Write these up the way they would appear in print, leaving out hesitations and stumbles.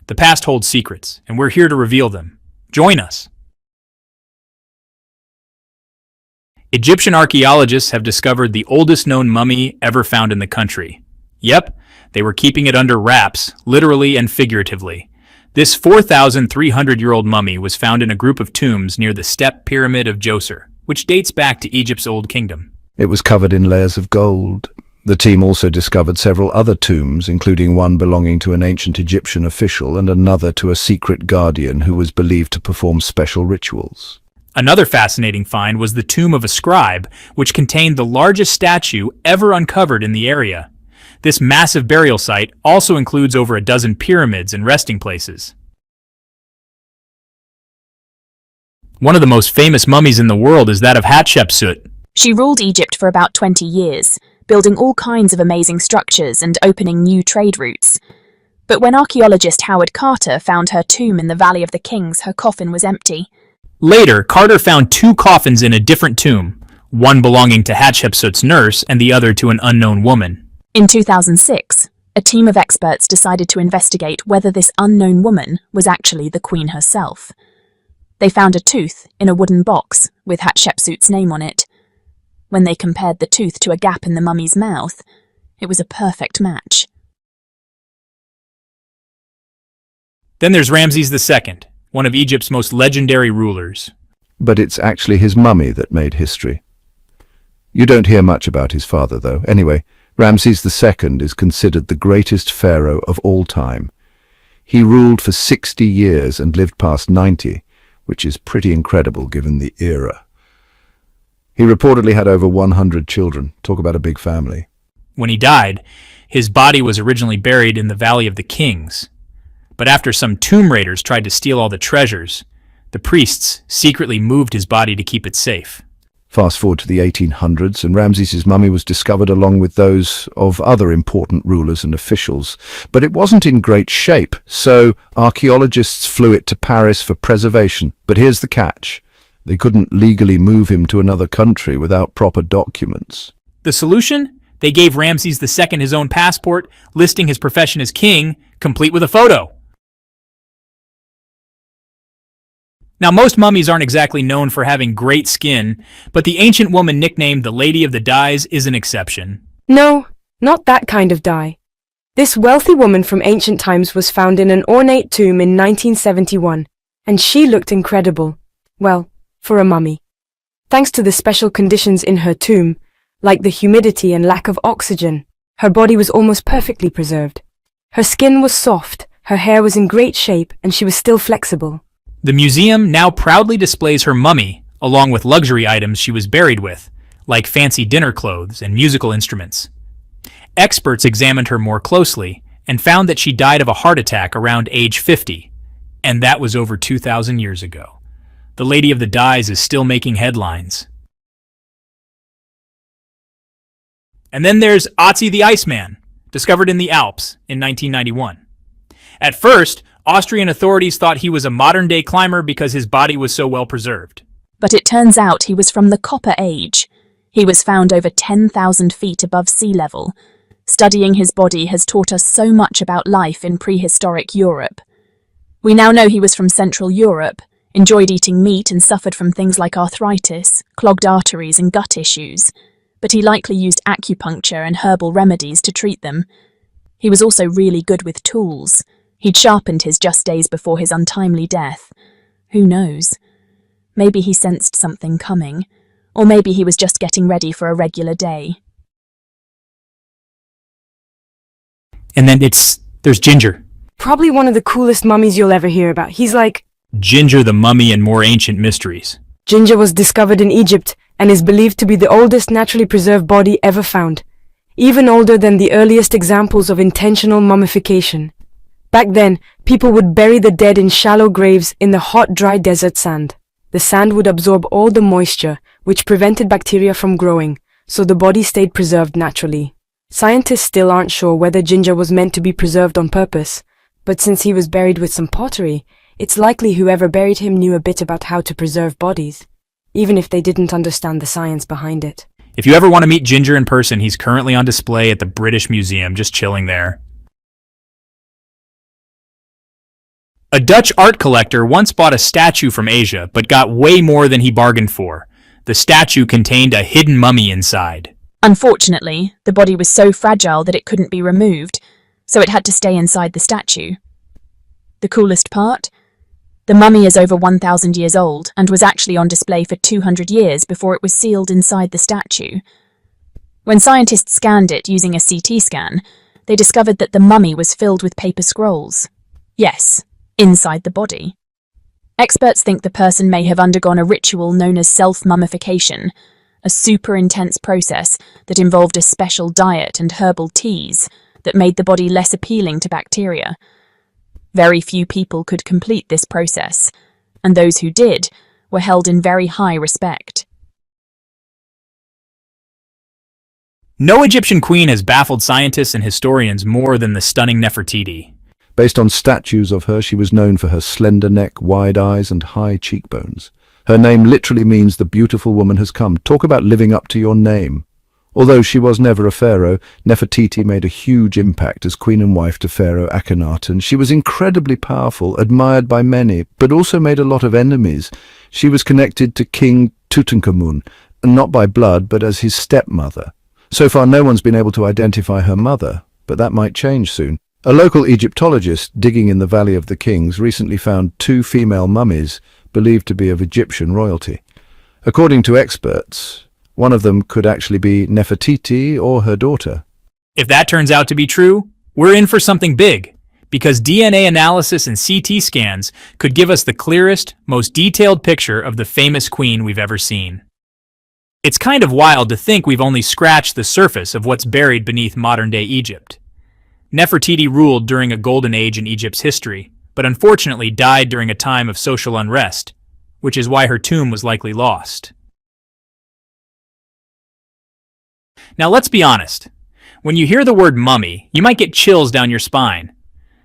The past holds secrets, and we're here to reveal them. Join us. Egyptian archaeologists have discovered the oldest known mummy ever found in the country. Yep, they were keeping it under wraps, literally and figuratively. This 4,300-year-old mummy was found in a group of tombs near the Step Pyramid of Djoser, which dates back to Egypt's Old Kingdom. It was covered in layers of gold. The team also discovered several other tombs, including one belonging to an ancient Egyptian official and another to a secret guardian who was believed to perform special rituals. Another fascinating find was the tomb of a scribe, which contained the largest statue ever uncovered in the area. This massive burial site also includes over a dozen pyramids and resting places. One of the most famous mummies in the world is that of Hatshepsut. She ruled Egypt for about 20 years, building all kinds of amazing structures and opening new trade routes. But when archaeologist Howard Carter found her tomb in the Valley of the Kings, her coffin was empty. Later, Carter found two coffins in a different tomb, one belonging to Hatshepsut's nurse and the other to an unknown woman. In 2006, a team of experts decided to investigate whether this unknown woman was actually the queen herself. They found a tooth in a wooden box with Hatshepsut's name on it. When they compared the tooth to a gap in the mummy's mouth, it was a perfect match. Then there's Ramses II, one of Egypt's most legendary rulers. But it's actually his mummy that made history. You don't hear much about his father, though. Anyway, Ramses II is considered the greatest pharaoh of all time. He ruled for 60 years and lived past 90, which is pretty incredible given the era. He reportedly had over 100 children. Talk about a big family. When he died, his body was originally buried in the Valley of the Kings. But after some tomb raiders tried to steal all the treasures, the priests secretly moved his body to keep it safe. Fast forward to the 1800s, and Ramses' mummy was discovered along with those of other important rulers and officials. But it wasn't in great shape, so archaeologists flew it to Paris for preservation. But here's the catch. They couldn't legally move him to another country without proper documents. The solution? They gave Ramses II his own passport, listing his profession as king, complete with a photo. Now, most mummies aren't exactly known for having great skin, but the ancient woman nicknamed the Lady of the Dyes is an exception. No, not that kind of dye. This wealthy woman from ancient times was found in an ornate tomb in 1971, and she looked incredible. Well, for a mummy. Thanks to the special conditions in her tomb, like the humidity and lack of oxygen, her body was almost perfectly preserved. Her skin was soft, her hair was in great shape, and she was still flexible. The museum now proudly displays her mummy, along with luxury items she was buried with, like fancy dinner clothes and musical instruments. Experts examined her more closely and found that she died of a heart attack around age 50, and that was over 2,000 years ago. The Lady of the Dyes is still making headlines. And then there's Ötzi the Iceman, discovered in the Alps in 1991. At first, Austrian authorities thought he was a modern-day climber because his body was so well preserved. But it turns out he was from the Copper Age. He was found over 10,000 feet above sea level. Studying his body has taught us so much about life in prehistoric Europe. We now know he was from Central Europe, enjoyed eating meat and suffered from things like arthritis, clogged arteries and gut issues. But he likely used acupuncture and herbal remedies to treat them. He was also really good with tools. He'd sharpened his just days before his untimely death. Who knows? Maybe he sensed something coming, or maybe he was just getting ready for a regular day. And then there's Ginger. Probably one of the coolest mummies you'll ever hear about. He's like Ginger the Mummy and More Ancient Mysteries. Ginger was discovered in Egypt and is believed to be the oldest naturally preserved body ever found, even older than the earliest examples of intentional mummification. Back then, people would bury the dead in shallow graves in the hot, dry desert sand. The sand would absorb all the moisture, which prevented bacteria from growing, so the body stayed preserved naturally. Scientists still aren't sure whether Ginger was meant to be preserved on purpose, but since he was buried with some pottery, it's likely whoever buried him knew a bit about how to preserve bodies, even if they didn't understand the science behind it. If you ever want to meet Ginger in person, he's currently on display at the British Museum, just chilling there. A Dutch art collector once bought a statue from Asia, but got way more than he bargained for. The statue contained a hidden mummy inside. Unfortunately, the body was so fragile that it couldn't be removed, so it had to stay inside the statue. The coolest part? The mummy is over 1,000 years old and was actually on display for 200 years before it was sealed inside the statue. When scientists scanned it using a CT scan, they discovered that the mummy was filled with paper scrolls. Yes, inside the body. Experts think the person may have undergone a ritual known as self-mummification, a super intense process that involved a special diet and herbal teas that made the body less appealing to bacteria. Very few people could complete this process, and those who did were held in very high respect. No Egyptian queen has baffled scientists and historians more than the stunning Nefertiti. Based on statues of her, she was known for her slender neck, wide eyes, and high cheekbones. Her name literally means the beautiful woman has come. Talk about living up to your name. Although she was never a pharaoh, Nefertiti made a huge impact as queen and wife to Pharaoh Akhenaten. She was incredibly powerful, admired by many, but also made a lot of enemies. She was connected to King Tutankhamun, not by blood, but as his stepmother. So far, no one's been able to identify her mother, but that might change soon. A local Egyptologist digging in the Valley of the Kings recently found 2 female mummies believed to be of Egyptian royalty. According to experts, one of them could actually be Nefertiti or her daughter. If that turns out to be true, we're in for something big, because DNA analysis and CT scans could give us the clearest, most detailed picture of the famous queen we've ever seen. It's kind of wild to think we've only scratched the surface of what's buried beneath modern-day Egypt. Nefertiti ruled during a golden age in Egypt's history, but unfortunately died during a time of social unrest, which is why her tomb was likely lost. Now let's be honest. When you hear the word mummy, you might get chills down your spine.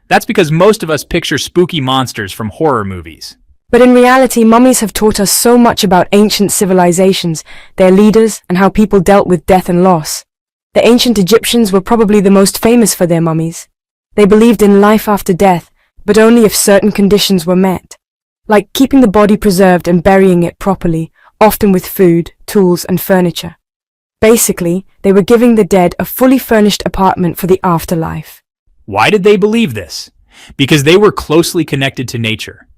That's because most of us picture spooky monsters from horror movies. But in reality, mummies have taught us so much about ancient civilizations, their leaders, and how people dealt with death and loss. The ancient Egyptians were probably the most famous for their mummies. They believed in life after death, but only if certain conditions were met, like keeping the body preserved and burying it properly, often with food, tools, and furniture. Basically, they were giving the dead a fully furnished apartment for the afterlife. Why did they believe this? Because they were closely connected to nature.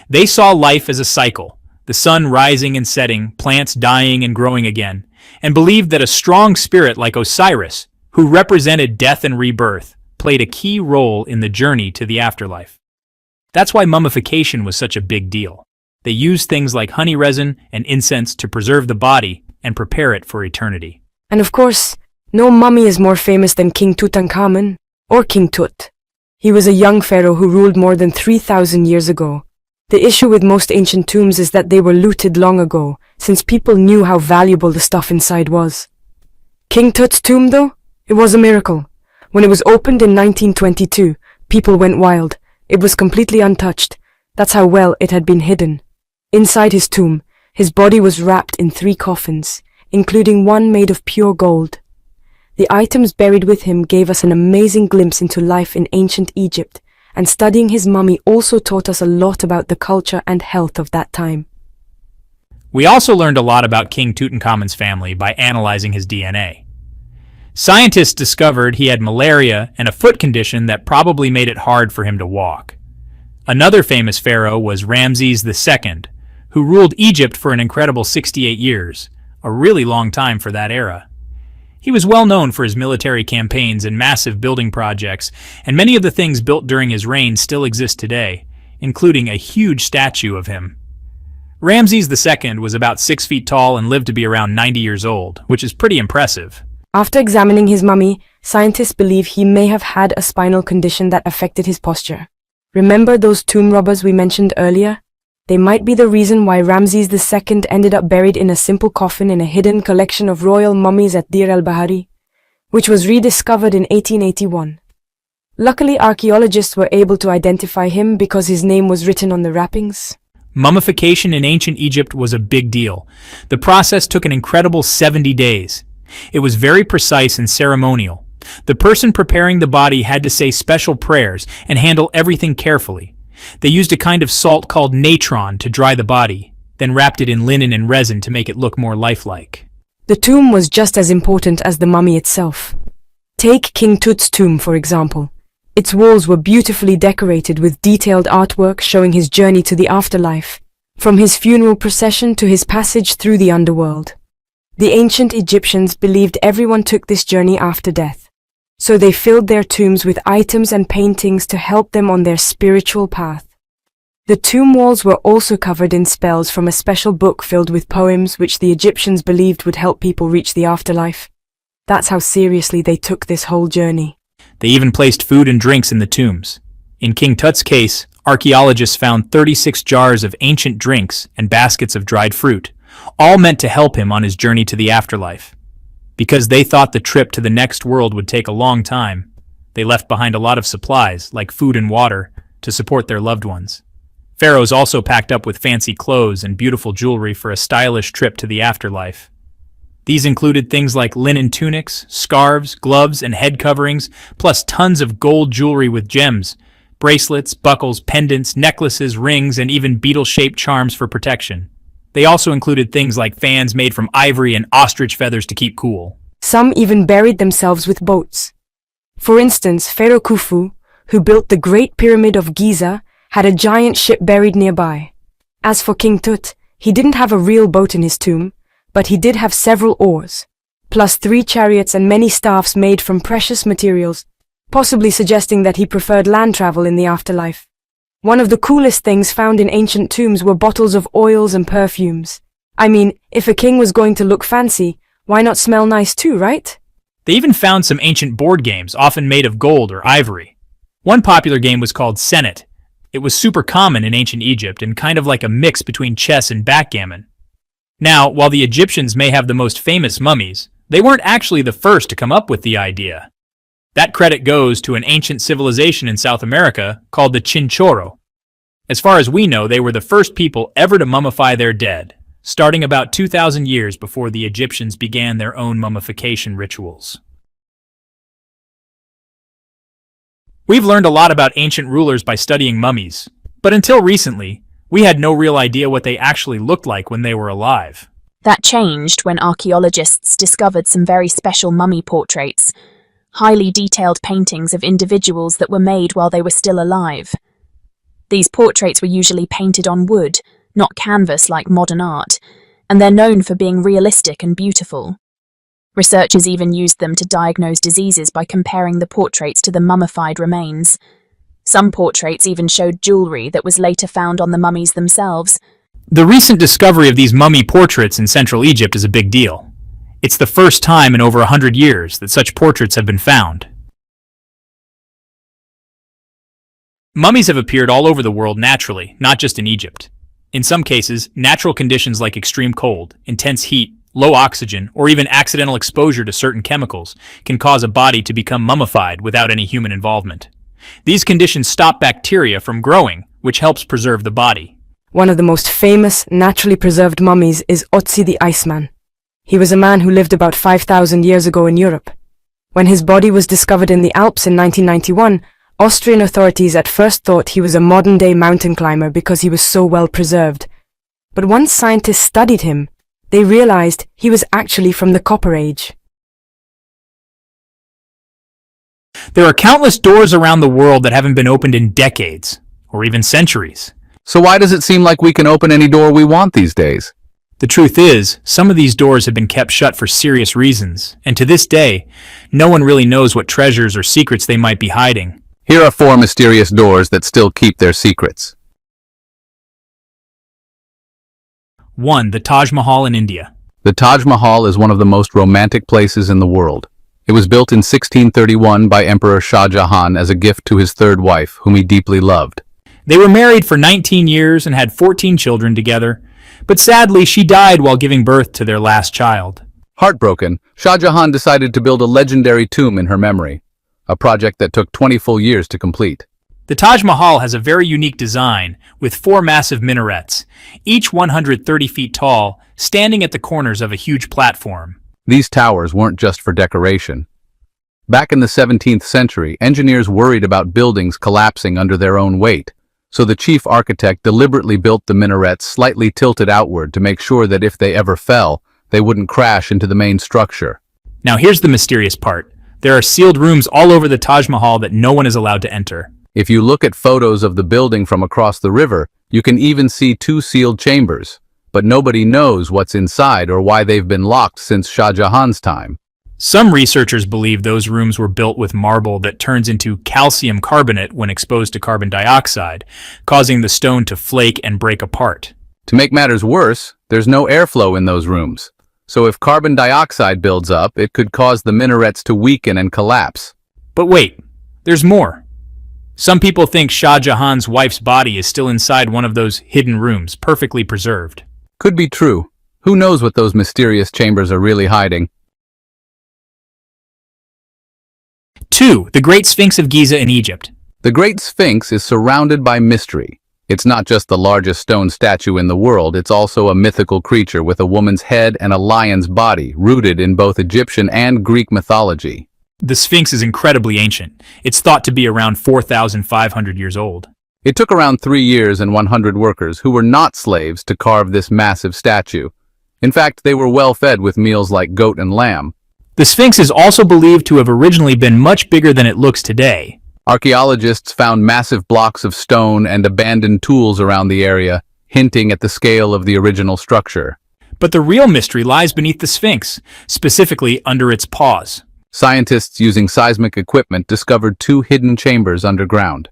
They saw life as a cycle, the sun rising and setting, plants dying and growing again, and believed that a strong spirit like Osiris, who represented death and rebirth, played a key role in the journey to the afterlife. That's why mummification was such a big deal. They used things like honey resin and incense to preserve the body and prepare it for eternity. And of course, no mummy is more famous than King Tutankhamun, or King Tut. He was a young pharaoh who ruled more than 3,000 years ago. The issue with most ancient tombs is that they were looted long ago, since people knew how valuable the stuff inside was. King Tut's tomb, though? It was a miracle. When it was opened in 1922, people went wild. It was completely untouched. That's how well it had been hidden. Inside his tomb, his body was wrapped in 3 coffins, including one made of pure gold. The items buried with him gave us an amazing glimpse into life in ancient Egypt, and studying his mummy also taught us a lot about the culture and health of that time. We also learned a lot about King Tutankhamun's family by analyzing his DNA. Scientists discovered he had malaria and a foot condition that probably made it hard for him to walk. Another famous pharaoh was Ramses II, who ruled Egypt for an incredible 68 years, a really long time for that era. He was well known for his military campaigns and massive building projects, and many of the things built during his reign still exist today, including a huge statue of him. Ramses II was about 6 feet tall and lived to be around 90 years old, which is pretty impressive. After examining his mummy, scientists believe he may have had a spinal condition that affected his posture. Remember those tomb robbers we mentioned earlier? They might be the reason why Ramses II ended up buried in a simple coffin in a hidden collection of royal mummies at Deir el-Bahari, which was rediscovered in 1881. Luckily, archaeologists were able to identify him because his name was written on the wrappings. Mummification in ancient Egypt was a big deal. The process took an incredible 70 days. It was very precise and ceremonial. The person preparing the body had to say special prayers and handle everything carefully. They used a kind of salt called natron to dry the body, then wrapped it in linen and resin to make it look more lifelike. The tomb was just as important as the mummy itself. Take King Tut's tomb, for example. Its walls were beautifully decorated with detailed artwork showing his journey to the afterlife, from his funeral procession to his passage through the underworld. The ancient Egyptians believed everyone took this journey after death, so they filled their tombs with items and paintings to help them on their spiritual path. The tomb walls were also covered in spells from a special book filled with poems which the Egyptians believed would help people reach the afterlife. That's how seriously they took this whole journey. They even placed food and drinks in the tombs. In King Tut's case, archaeologists found 36 jars of ancient drinks and baskets of dried fruit, all meant to help him on his journey to the afterlife. Because they thought the trip to the next world would take a long time, they left behind a lot of supplies, like food and water, to support their loved ones. Pharaohs also packed up with fancy clothes and beautiful jewelry for a stylish trip to the afterlife. These included things like linen tunics, scarves, gloves, and head coverings, plus tons of gold jewelry with gems, bracelets, buckles, pendants, necklaces, rings, and even beetle-shaped charms for protection. They also included things like fans made from ivory and ostrich feathers to keep cool. Some even buried themselves with boats. For instance, Pharaoh Khufu, who built the Great Pyramid of Giza, had a giant ship buried nearby. As for King Tut, he didn't have a real boat in his tomb, but he did have several oars, plus 3 chariots and many staffs made from precious materials, possibly suggesting that he preferred land travel in the afterlife. One of the coolest things found in ancient tombs were bottles of oils and perfumes. I mean, if a king was going to look fancy, why not smell nice too, right? They even found some ancient board games, often made of gold or ivory. One popular game was called Senet. It was super common in ancient Egypt and kind of like a mix between chess and backgammon. Now, while the Egyptians may have the most famous mummies, they weren't actually the first to come up with the idea. That credit goes to an ancient civilization in South America called the Chinchorro. As far as we know, they were the first people ever to mummify their dead, starting about 2,000 years before the Egyptians began their own mummification rituals. We've learned a lot about ancient rulers by studying mummies, but until recently, we had no real idea what they actually looked like when they were alive. That changed when archaeologists discovered some very special mummy portraits, highly detailed paintings of individuals that were made while they were still alive. These portraits were usually painted on wood, not canvas like modern art, and they're known for being realistic and beautiful. Researchers even used them to diagnose diseases by comparing the portraits to the mummified remains. Some portraits even showed jewelry that was later found on the mummies themselves. The recent discovery of these mummy portraits in Central Egypt is a big deal. It's the first time in over 100 years that such portraits have been found. Mummies have appeared all over the world naturally, not just in Egypt. In some cases, natural conditions like extreme cold, intense heat, low oxygen, or even accidental exposure to certain chemicals can cause a body to become mummified without any human involvement. These conditions stop bacteria from growing, which helps preserve the body. One of the most famous, naturally preserved mummies is Otzi the Iceman. He was a man who lived about 5,000 years ago in Europe. When his body was discovered in the Alps in 1991, Austrian authorities at first thought he was a modern-day mountain climber because he was so well preserved. But once scientists studied him, they realized he was actually from the Copper Age. There are countless doors around the world that haven't been opened in decades, or even centuries. So why does it seem like we can open any door we want these days? The truth is, some of these doors have been kept shut for serious reasons, and to this day, no one really knows what treasures or secrets they might be hiding. Here are 4 mysterious doors that still keep their secrets. 1. The Taj Mahal in India. The Taj Mahal is one of the most romantic places in the world. It was built in 1631 by Emperor Shah Jahan as a gift to his third wife, whom he deeply loved. They were married for 19 years and had 14 children together, but sadly she died while giving birth to their last child. Heartbroken, Shah Jahan decided to build a legendary tomb in her memory, a project that took 20 full years to complete. The Taj Mahal has a very unique design, with 4 massive minarets, each 130 feet tall, standing at the corners of a huge platform. These towers weren't just for decoration. Back in the 17th century, engineers worried about buildings collapsing under their own weight, So the chief architect deliberately built the minarets slightly tilted outward to make sure that if they ever fell, they wouldn't crash into the main structure. Now here's the mysterious part. There are sealed rooms all over the Taj Mahal that no one is allowed to enter. If you look at photos of the building from across the river, you can even see 2 sealed chambers. But nobody knows what's inside or why they've been locked since Shah Jahan's time. Some researchers believe those rooms were built with marble that turns into calcium carbonate when exposed to carbon dioxide, causing the stone to flake and break apart. To make matters worse, there's no airflow in those rooms. So if carbon dioxide builds up, it could cause the minarets to weaken and collapse. But wait, there's more. Some people think Shah Jahan's wife's body is still inside one of those hidden rooms, perfectly preserved. Could be true. Who knows what those mysterious chambers are really hiding? 2. The Great Sphinx of Giza in Egypt. The Great Sphinx is surrounded by mystery. It's not just the largest stone statue in the world, it's also a mythical creature with a woman's head and a lion's body, rooted in both Egyptian and Greek mythology. The Sphinx is incredibly ancient. It's thought to be around 4,500 years old. It took around 3 years and 100 workers who were not slaves to carve this massive statue. In fact, they were well fed with meals like goat and lamb. The Sphinx is also believed to have originally been much bigger than it looks today. Archaeologists found massive blocks of stone and abandoned tools around the area, hinting at the scale of the original structure. But the real mystery lies beneath the Sphinx, specifically under its paws. Scientists using seismic equipment discovered 2 hidden chambers underground.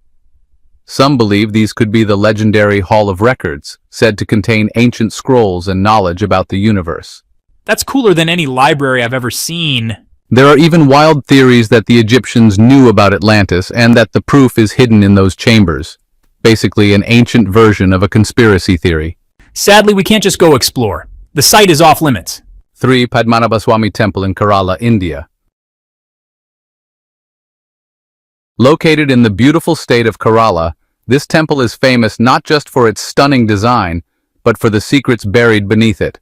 Some believe these could be the legendary Hall of Records, said to contain ancient scrolls and knowledge about the universe. That's cooler than any library I've ever seen. There are even wild theories that the Egyptians knew about Atlantis and that the proof is hidden in those chambers. Basically an ancient version of a conspiracy theory. Sadly, we can't just go explore. The site is off limits. 3. Padmanabhaswamy Temple in Kerala, India. Located in the beautiful state of Kerala, this temple is famous not just for its stunning design, but for the secrets buried beneath it.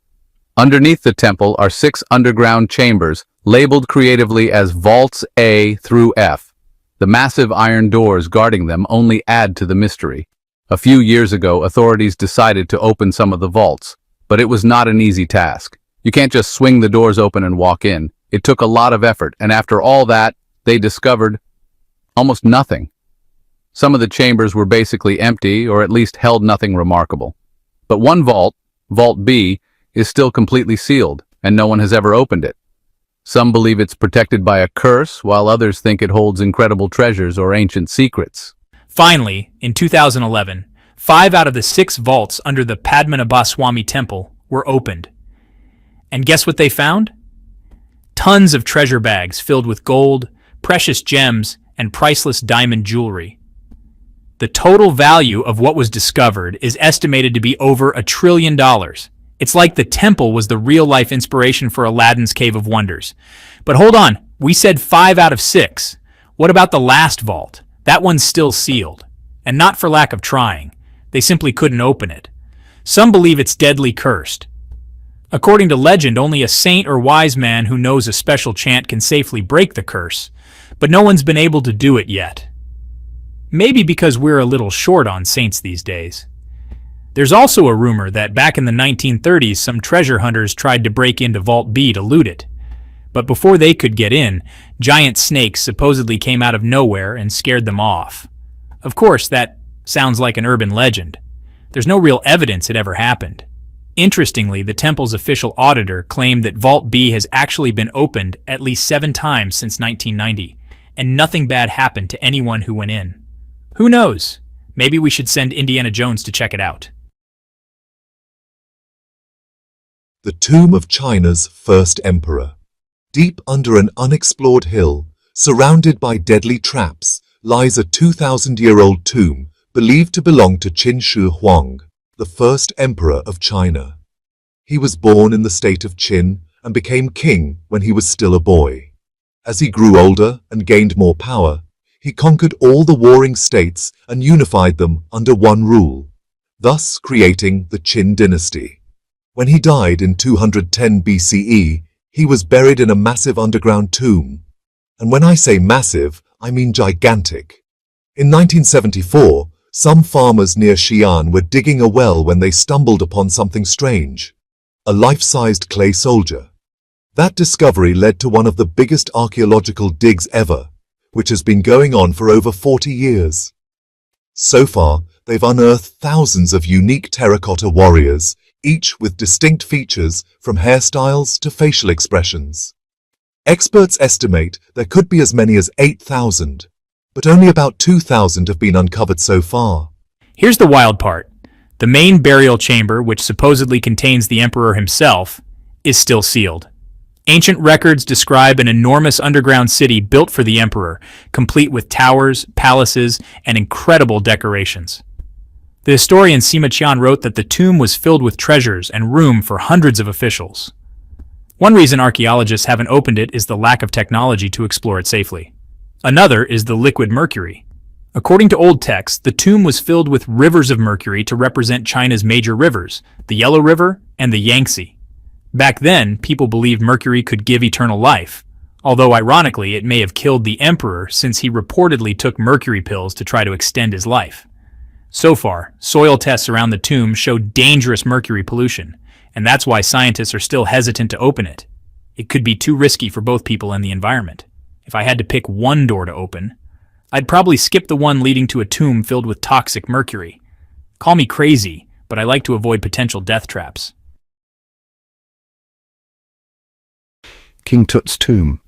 Underneath the temple are 6 underground chambers, labeled creatively as Vaults A through F. The massive iron doors guarding them only add to the mystery. A few years ago, authorities decided to open some of the vaults, but it was not an easy task. You can't just swing the doors open and walk in. It took a lot of effort, and after all that, they discovered almost nothing. Some of the chambers were basically empty, or at least held nothing remarkable. But one vault, Vault B, is still completely sealed, and no one has ever opened it. Some believe it's protected by a curse, while others think it holds incredible treasures or ancient secrets. Finally, in 2011, 5 out of the 6 vaults under the Padmanabhaswamy Temple were opened. And guess what they found? Tons of treasure bags filled with gold, precious gems, and priceless diamond jewelry. The total value of what was discovered is estimated to be over $1 trillion. It's like the temple was the real-life inspiration for Aladdin's Cave of Wonders. But hold on, we said 5 out of 6. What about the last vault? That one's still sealed. And not for lack of trying. They simply couldn't open it. Some believe it's deadly cursed. According to legend, only a saint or wise man who knows a special chant can safely break the curse, but no one's been able to do it yet. Maybe because we're a little short on saints these days. There's also a rumor that back in the 1930s, some treasure hunters tried to break into Vault B to loot it. But before they could get in, giant snakes supposedly came out of nowhere and scared them off. Of course, that sounds like an urban legend. There's no real evidence it ever happened. Interestingly, the temple's official auditor claimed that Vault B has actually been opened at least 7 times since 1990, and nothing bad happened to anyone who went in. Who knows? Maybe we should send Indiana Jones to check it out. The tomb of China's first emperor. Deep under an unexplored hill, surrounded by deadly traps, lies a 2,000-year-old tomb believed to belong to Qin Shi Huang, the first emperor of China. He was born in the state of Qin and became king when he was still a boy. As he grew older and gained more power, he conquered all the warring states and unified them under one rule, thus creating the Qin dynasty. When he died in 210 BCE, he was buried in a massive underground tomb. And when I say massive, I mean gigantic. In 1974, some farmers near Xi'an were digging a well when they stumbled upon something strange, a life-sized clay soldier. That discovery led to one of the biggest archaeological digs ever, which has been going on for over 40 years. So far, they've unearthed thousands of unique terracotta warriors, each with distinct features from hairstyles to facial expressions. Experts estimate there could be as many as 8,000, but only about 2,000 have been uncovered so far. Here's the wild part. The main burial chamber, which supposedly contains the emperor himself, is still sealed. Ancient records describe an enormous underground city built for the emperor, complete with towers, palaces, and incredible decorations. The historian Sima Qian wrote that the tomb was filled with treasures and room for hundreds of officials. One reason archaeologists haven't opened it is the lack of technology to explore it safely. Another is the liquid mercury. According to old texts, the tomb was filled with rivers of mercury to represent China's major rivers, the Yellow River and the Yangtze. Back then, people believed mercury could give eternal life, although ironically it may have killed the emperor since he reportedly took mercury pills to try to extend his life. So far, soil tests around the tomb show dangerous mercury pollution, and that's why scientists are still hesitant to open it. It could be too risky for both people and the environment. If I had to pick one door to open, I'd probably skip the one leading to a tomb filled with toxic mercury. Call me crazy, but I like to avoid potential death traps. King Tut's tomb.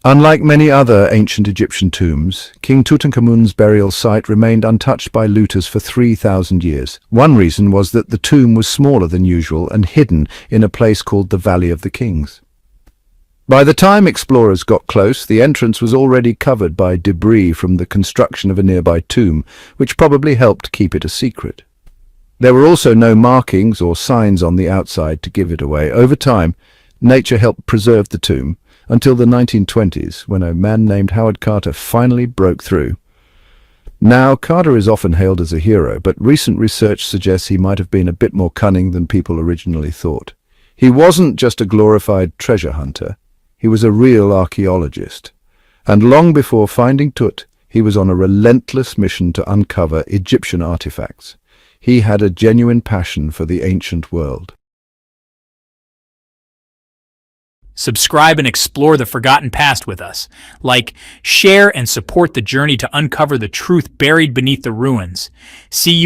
Unlike many other ancient Egyptian tombs, King Tutankhamun's burial site remained untouched by looters for 3,000 years. One reason was that the tomb was smaller than usual and hidden in a place called the Valley of the Kings. By the time explorers got close, the entrance was already covered by debris from the construction of a nearby tomb, which probably helped keep it a secret. There were also no markings or signs on the outside to give it away. Over time, nature helped preserve the tomb, until the 1920s, when a man named Howard Carter finally broke through. Now, Carter is often hailed as a hero, but recent research suggests he might have been a bit more cunning than people originally thought. He wasn't just a glorified treasure hunter, he was a real archaeologist. And long before finding Tut, he was on a relentless mission to uncover Egyptian artifacts. He had a genuine passion for the ancient world. Subscribe and explore the forgotten past with us. Like, share, and support the journey to uncover the truth buried beneath the ruins. See you